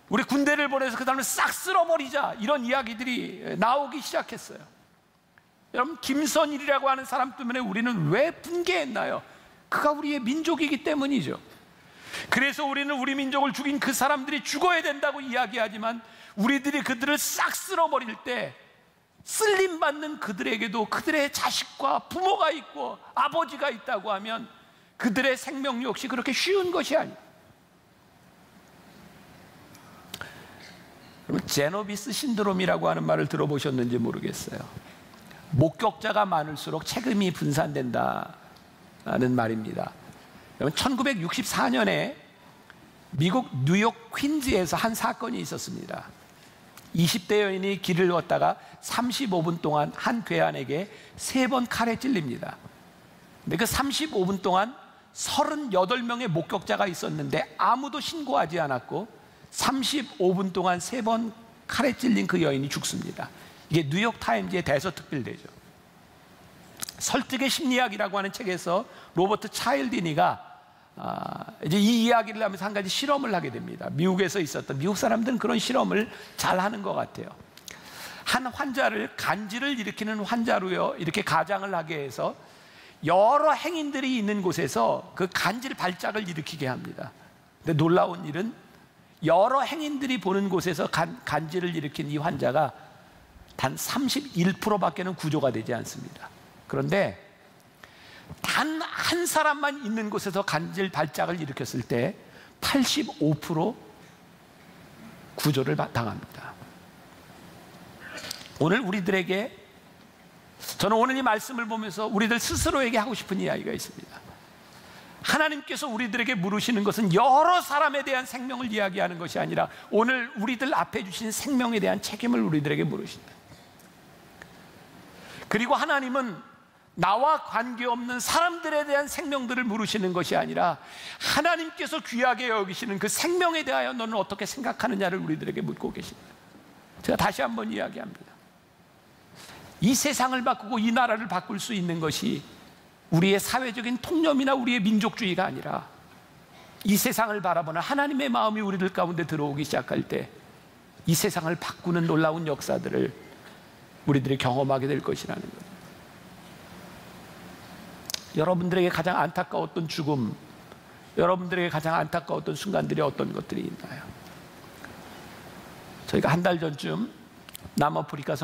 우리 군대를 보내서 그 사람을 싹 쓸어버리자, 이런 이야기들이 나오기 시작했어요. 여러분, 김선일이라고 하는 사람 때문에 우리는 왜 분개했나요? 그가 우리의 민족이기 때문이죠. 그래서 우리는 우리 민족을 죽인 그 사람들이 죽어야 된다고 이야기하지만 우리들이 그들을 싹 쓸어버릴 때 쓸림받는 그들에게도 그들의 자식과 부모가 있고 아버지가 있다고 하면 그들의 생명 역시 그렇게 쉬운 것이 아니에요. 그럼 제노비스 신드롬이라고 하는 말을 들어보셨는지 모르겠어요. 목격자가 많을수록 책임이 분산된다는 말입니다. 1964년에 미국 뉴욕 퀸즈에서 한 사건이 있었습니다. 20대 여인이 길을 걷다가 35분 동안 한 괴한에게 3번 칼에 찔립니다. 근데 그 35분 동안 38명의 목격자가 있었는데 아무도 신고하지 않았고 35분 동안 3번 칼에 찔린 그 여인이 죽습니다. 이게 뉴욕 타임즈의 대서특필되죠. 설득의 심리학이라고 하는 책에서 로버트 차일디니가 이제 이 이야기를 하면서 한 가지 실험을 하게 됩니다. 미국에서 있었던, 미국 사람들은 그런 실험을 잘 하는 것 같아요. 한 환자를 간질을 일으키는 환자로요 이렇게 가장을 하게 해서 여러 행인들이 있는 곳에서 그 간질 발작을 일으키게 합니다. 근데 놀라운 일은 여러 행인들이 보는 곳에서 간질을 일으킨 이 환자가 단 31%밖에는 구조가 되지 않습니다. 그런데 단 한 사람만 있는 곳에서 간질 발작을 일으켰을 때 85% 구조를 당합니다. 오늘 우리들에게, 저는 오늘 이 말씀을 보면서 우리들 스스로에게 하고 싶은 이야기가 있습니다. 하나님께서 우리들에게 물으시는 것은 여러 사람에 대한 생명을 이야기하는 것이 아니라 오늘 우리들 앞에 주신 생명에 대한 책임을 우리들에게 물으신다. 그리고 하나님은 나와 관계없는 사람들에 대한 생명들을 물으시는 것이 아니라 하나님께서 귀하게 여기시는 그 생명에 대하여 너는 어떻게 생각하느냐를 우리들에게 묻고 계십니다. 제가 다시 한번 이야기합니다. 이 세상을 바꾸고 이 나라를 바꿀 수 있는 것이 우리의 사회적인 통념이나 우리의 민족주의가 아니라 이 세상을 바라보는 하나님의 마음이 우리들 가운데 들어오기 시작할 때 이 세상을 바꾸는 놀라운 역사들을 우리들이 경험하게 될 것이라는 것. 여러분들에게 가장 안타까웠던 죽음, 여러분들에게 가장 안타까웠던 순간들이 어떤 것들이 있나요? 저희가 한 달 전쯤 남아프리카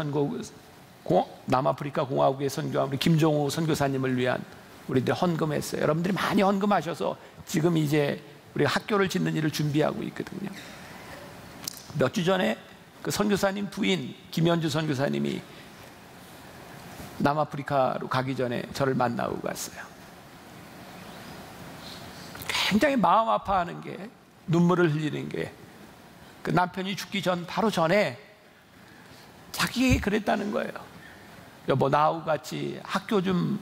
공화국에 선교한 우리 김종호 선교사님을 위한 우리들 헌금했어요. 여러분들이 많이 헌금하셔서 지금 이제 우리가 학교를 짓는 일을 준비하고 있거든요. 몇 주 전에 그 선교사님 부인 김현주 선교사님이 남아프리카로 가기 전에 저를 만나고 갔어요. 굉장히 마음 아파하는 게, 눈물을 흘리는 게, 그 남편이 죽기 전 바로 전에 자기에게 그랬다는 거예요. 여보, 나하고 같이 학교 좀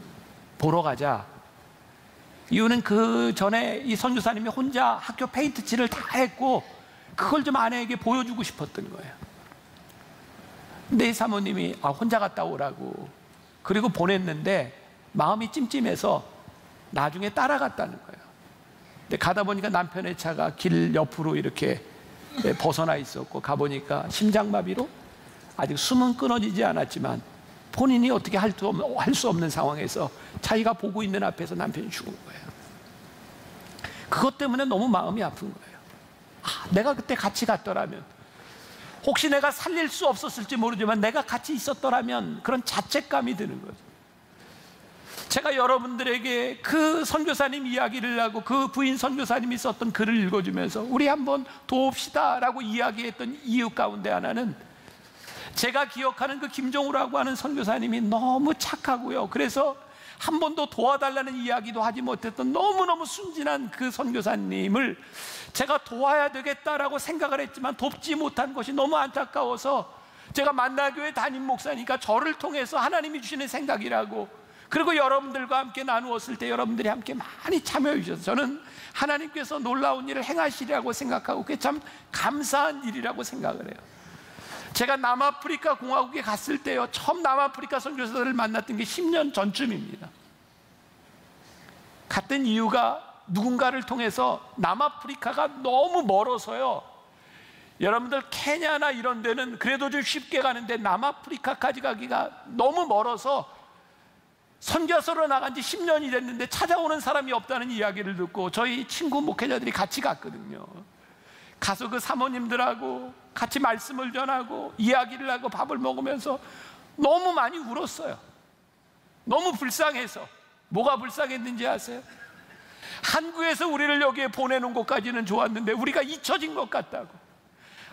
보러 가자. 이유는 그 전에 이 선교사님이 혼자 학교 페인트 칠을 다 했고 그걸 좀 아내에게 보여주고 싶었던 거예요. 근데 이 사모님이 혼자 갔다 오라고, 그리고 보냈는데 마음이 찜찜해서 나중에 따라갔다는 거예요. 근데 가다 보니까 남편의 차가 길 옆으로 이렇게 벗어나 있었고 가보니까 심장마비로 아직 숨은 끊어지지 않았지만 본인이 어떻게 할 수 없는 상황에서 자기가 보고 있는 앞에서 남편이 죽은 거예요. 그것 때문에 너무 마음이 아픈 거예요. 내가 그때 같이 갔더라면, 혹시 내가 살릴 수 없었을지 모르지만 내가 같이 있었더라면, 그런 자책감이 드는 거죠. 제가 여러분들에게 그 선교사님 이야기를 하고 그 부인 선교사님이 썼던 글을 읽어주면서 우리 한번 도웁시다 라고 이야기했던 이유 가운데 하나는, 제가 기억하는 그 김종우라고 하는 선교사님이 너무 착하고요, 그래서 한 번도 도와달라는 이야기도 하지 못했던 너무너무 순진한 그 선교사님을 제가 도와야 되겠다라고 생각을 했지만 돕지 못한 것이 너무 안타까워서, 제가 만나교회 담임 목사니까 저를 통해서 하나님이 주시는 생각이라고, 그리고 여러분들과 함께 나누었을 때 여러분들이 함께 많이 참여해 주셔서 저는 하나님께서 놀라운 일을 행하시리라고 생각하고 그게 참 감사한 일이라고 생각을 해요. 제가 남아프리카 공화국에 갔을 때요, 처음 남아프리카 선교사들을 만났던 게 10년 전쯤입니다. 갔던 이유가 누군가를 통해서, 남아프리카가 너무 멀어서요, 여러분들 케냐나 이런 데는 그래도 좀 쉽게 가는데 남아프리카까지 가기가 너무 멀어서 선교사로 나간 지 10년이 됐는데 찾아오는 사람이 없다는 이야기를 듣고 저희 친구 목회자들이 같이 갔거든요. 가서 그 사모님들하고 같이 말씀을 전하고 이야기를 하고 밥을 먹으면서 너무 많이 울었어요. 너무 불쌍해서. 뭐가 불쌍했는지 아세요? 한국에서 우리를 여기에 보내는 것까지는 좋았는데 우리가 잊혀진 것 같다고,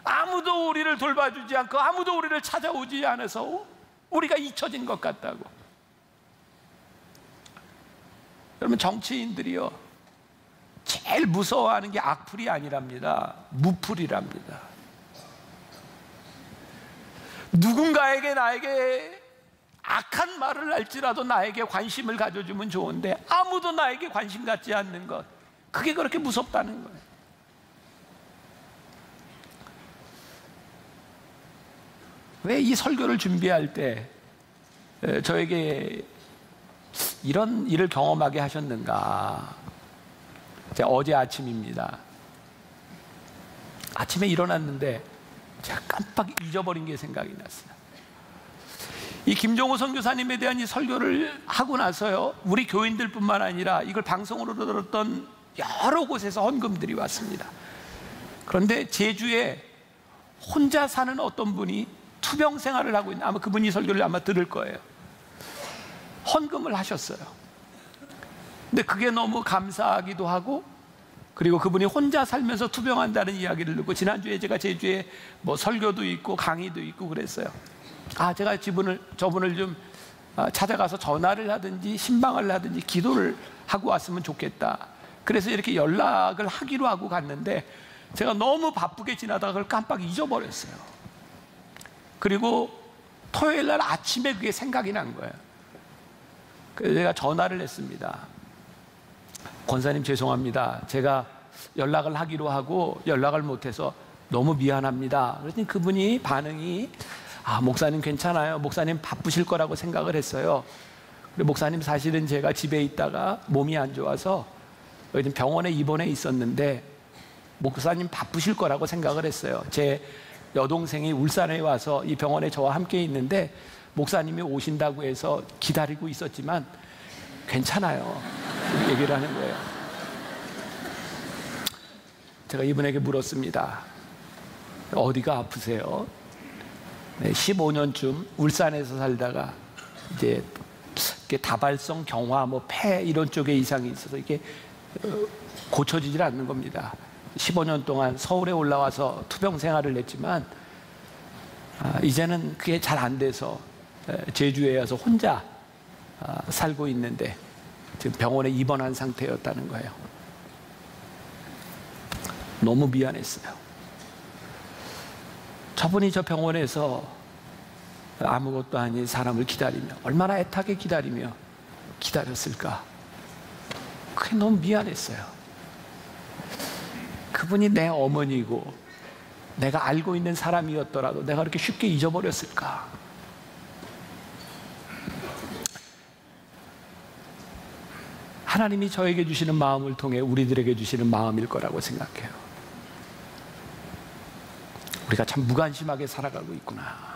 아무도 우리를 돌봐주지 않고 아무도 우리를 찾아오지 않아서 우리가 잊혀진 것 같다고. 여러분, 정치인들이요, 제일 무서워하는 게 악플이 아니랍니다. 무플이랍니다. 누군가에게 나에게 악한 말을 할지라도 나에게 관심을 가져주면 좋은데 아무도 나에게 관심 갖지 않는 것, 그게 그렇게 무섭다는 거예요. 왜 이 설교를 준비할 때 저에게 이런 일을 경험하게 하셨는가? 제가 어제 아침입니다. 아침에 일어났는데 제가 깜빡 잊어버린 게 생각이 났어요. 이 김종우 선교사님에 대한 이 설교를 하고 나서요, 우리 교인들뿐만 아니라 이걸 방송으로 들었던 여러 곳에서 헌금들이 왔습니다. 그런데 제주에 혼자 사는 어떤 분이 투병 생활을 하고 있는, 아마 그분이 설교를 아마 들을 거예요. 헌금을 하셨어요. 근데 그게 너무 감사하기도 하고, 그리고 그분이 혼자 살면서 투병한다는 이야기를 듣고, 지난주에 제가 제주에 뭐 설교도 있고 강의도 있고 그랬어요. 제가 저분을 좀 찾아가서 전화를 하든지 신방을 하든지 기도를 하고 왔으면 좋겠다. 그래서 이렇게 연락을 하기로 하고 갔는데 제가 너무 바쁘게 지나다가 그걸 깜빡 잊어버렸어요. 그리고 토요일 날 아침에 그게 생각이 난 거예요. 그래서 제가 전화를 했습니다. 권사님 죄송합니다. 제가 연락을 하기로 하고 연락을 못해서 너무 미안합니다. 그랬더니 그분이 반응이, 목사님 괜찮아요. 목사님 바쁘실 거라고 생각을 했어요. 그리고 목사님 사실은 제가 집에 있다가 몸이 안 좋아서 요즘 병원에 입원해 있었는데 목사님 바쁘실 거라고 생각을 했어요. 제 여동생이 울산에 와서 이 병원에 저와 함께 있는데 목사님이 오신다고 해서 기다리고 있었지만 괜찮아요. 얘기를 하는 거예요. 제가 이분에게 물었습니다. 어디가 아프세요? 15년쯤 울산에서 살다가 이제 다발성 경화, 폐 이런 쪽에 이상이 있어서 이게 고쳐지질 않는 겁니다. 15년 동안 서울에 올라와서 투병 생활을 했지만 이제는 그게 잘 안 돼서 제주에 와서 혼자 살고 있는데 지금 병원에 입원한 상태였다는 거예요. 너무 미안했어요. 저분이 저 병원에서 아무것도 아닌 사람을 기다리며, 얼마나 애타게 기다렸을까. 그게 너무 미안했어요. 그분이 내 어머니고 내가 알고 있는 사람이었더라도 내가 그렇게 쉽게 잊어버렸을까. 하나님이 저에게 주시는 마음을 통해 우리들에게 주시는 마음일 거라고 생각해요. 우리가 참 무관심하게 살아가고 있구나.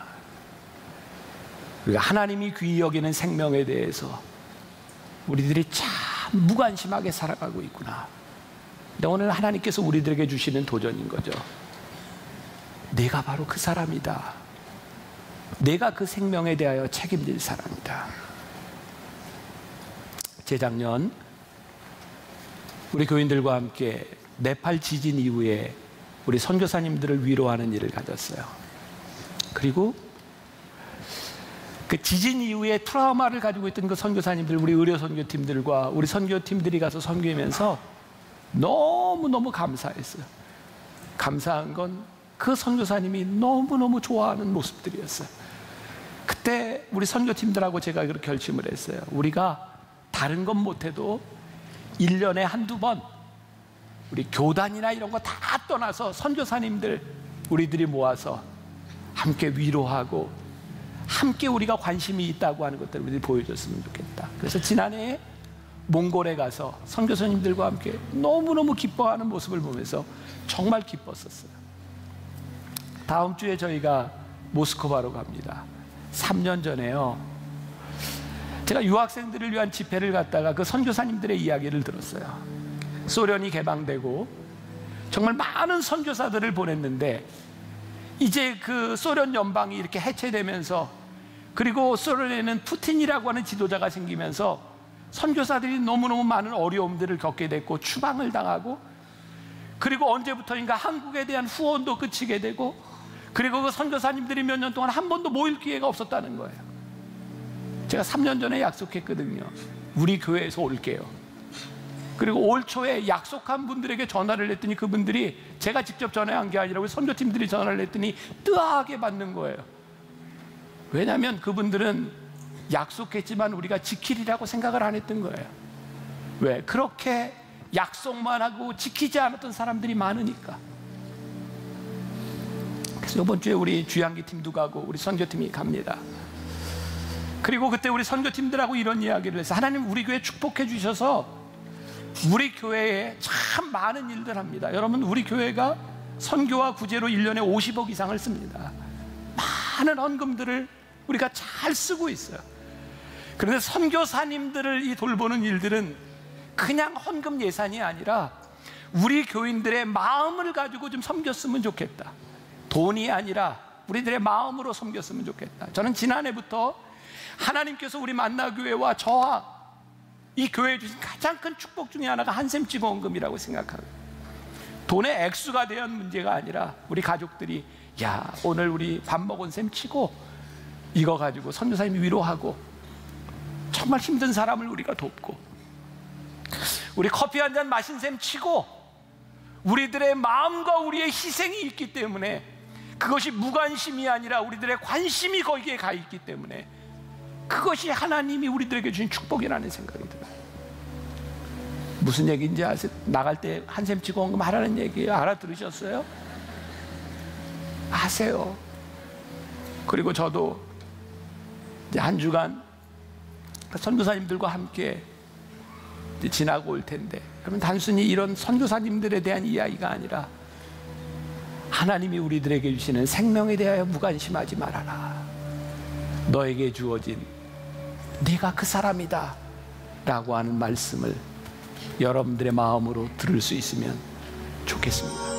우리가 하나님이 귀히 여기는 생명에 대해서 우리들이 참 무관심하게 살아가고 있구나. 근데 오늘 하나님께서 우리들에게 주시는 도전인 거죠. 내가 바로 그 사람이다. 내가 그 생명에 대하여 책임질 사람이다. 재작년 우리 교인들과 함께 네팔 지진 이후에 우리 선교사님들을 위로하는 일을 가졌어요. 그리고 그 지진 이후에 트라우마를 가지고 있던 그 선교사님들, 우리 의료 선교팀들과 우리 선교팀들이 가서 선교하면서 너무너무 감사했어요. 감사한 건 그 선교사님이 너무너무 좋아하는 모습들이었어요. 그때 우리 선교팀들하고 제가 그렇게 결심을 했어요. 우리가 다른 건 못해도 1년에 한두 번 우리 교단이나 이런 거 다 떠나서 선교사님들 우리들이 모아서 함께 위로하고 함께 우리가 관심이 있다고 하는 것들을 우리들이 보여줬으면 좋겠다. 그래서 지난해에 몽골에 가서 선교사님들과 함께 너무너무 기뻐하는 모습을 보면서 정말 기뻤었어요. 다음 주에 저희가 모스크바로 갑니다. 3년 전에요, 제가 유학생들을 위한 집회를 갔다가 그 선교사님들의 이야기를 들었어요. 소련이 개방되고 정말 많은 선교사들을 보냈는데 이제 그 소련 연방이 이렇게 해체되면서, 그리고 소련에는 푸틴이라고 하는 지도자가 생기면서 선교사들이 너무너무 많은 어려움들을 겪게 됐고 추방을 당하고, 그리고 언제부터인가 한국에 대한 후원도 그치게 되고, 그리고 그 선교사님들이 몇 년 동안 한 번도 모일 기회가 없었다는 거예요. 제가 3년 전에 약속했거든요. 우리 교회에서 올게요. 그리고 올 초에 약속한 분들에게 전화를 했더니 그분들이 제가 직접 전화한 게 아니라 우리 선교팀들이 전화를 했더니 뜨하게 받는 거예요. 왜냐하면 그분들은 약속했지만 우리가 지키리라고 생각을 안 했던 거예요. 왜? 그렇게 약속만 하고 지키지 않았던 사람들이 많으니까. 그래서 이번 주에 우리 주양기 팀도 가고 우리 선교팀이 갑니다. 그리고 그때 우리 선교팀들하고 이런 이야기를 해서, 하나님 우리 교회 축복해 주셔서 우리 교회에 참 많은 일들 합니다. 여러분, 우리 교회가 선교와 구제로 1년에 50억 이상을 씁니다. 많은 헌금들을 우리가 잘 쓰고 있어요. 그런데 선교사님들을 이 돌보는 일들은 그냥 헌금 예산이 아니라 우리 교인들의 마음을 가지고 좀 섬겼으면 좋겠다. 돈이 아니라 우리들의 마음으로 섬겼으면 좋겠다. 저는 지난해부터 하나님께서 우리 만나교회와 저와 이 교회에 주신 가장 큰 축복 중에 하나가 한샘 찍어헌금이라고 생각합니다. 돈의 액수가 대한 문제가 아니라 우리 가족들이 야, 오늘 우리 밥 먹은 셈 치고 이거 가지고 선교사님이 위로하고 정말 힘든 사람을 우리가 돕고, 우리 커피 한 잔 마신 셈 치고 우리들의 마음과 우리의 희생이 있기 때문에, 그것이 무관심이 아니라 우리들의 관심이 거기에 가 있기 때문에 그것이 하나님이 우리들에게 주신 축복이라는 생각이 들어요. 무슨 얘기인지 아세요? 나갈 때 한샘 치고 헌금 하라는 얘기예요. 알아들으셨어요? 아세요. 그리고 저도 이제 한 주간 선교사님들과 함께 이제 지나고 올 텐데, 그러면 단순히 이런 선교사님들에 대한 이야기가 아니라 하나님이 우리들에게 주시는 생명에 대하여 무관심하지 말아라. 너에게 주어진 네가 그 사람이다 라고 하는 말씀을 여러분들의 마음으로 들을 수 있으면 좋겠습니다.